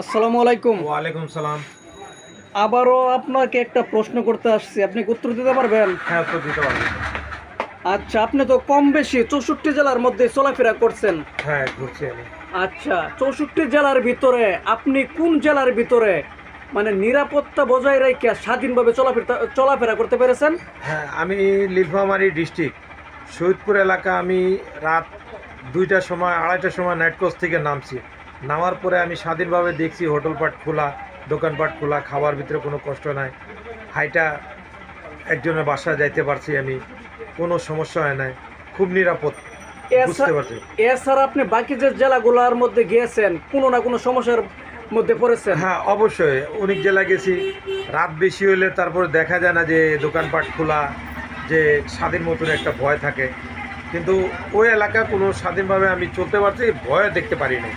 আসসালামু আলাইকুম। ওয়ালাইকুম সালাম। আবারও আপনাকে একটা প্রশ্ন করতে আসছি, আপনি কি উত্তর দিতে পারবেন? হ্যাঁ, উত্তর দিতে পারবো। আচ্ছা, আপনি তো কম বেশি 64 জেলার মধ্যে চলাফেরা করছেন। হ্যাঁ, ঘুরছি আমি। আচ্ছা, 64 জেলার ভিতরে আপনি কোন জেলার ভিতরে মানে নিরাপত্তা বজায় রেখে স্বাধীনভাবে চলাফেরা করতে পেরেছেন? হ্যাঁ, আমি নীলফামারী ডিস্ট্রিক্ট শহীদপুর এলাকা। আমি রাত 2টার সময় 2:30টার সময় নাইট কোচ থেকে নামছি। নামার পরে আমি স্বাধীনভাবে দেখছি হোটেলপাট খোলা, দোকানপাট খোলা, খাবার ভিতরে কোনো কষ্ট নাই। হাইটা একজনের বাসায় যাইতে পারছি আমি, কোনো সমস্যা হয় নাই, খুব নিরাপদ বুঝতে পারছি। এছাড়া আপনি বাকি যে জেলাগুলোর মধ্যে গিয়েছেন, কোনো না কোনো সমস্যার মধ্যে পড়েছেন? হ্যাঁ, অবশ্যই অনেক জেলায় গেছি। রাত বেশি হলে তারপরে দেখা যায় না যে দোকানপাট খোলা, যে স্বাধীন মতন একটা ভয় থাকে। কিন্তু ওই এলাকা কোনো স্বাধীনভাবে আমি চলতে পারছি, ভয় দেখতে পারি না।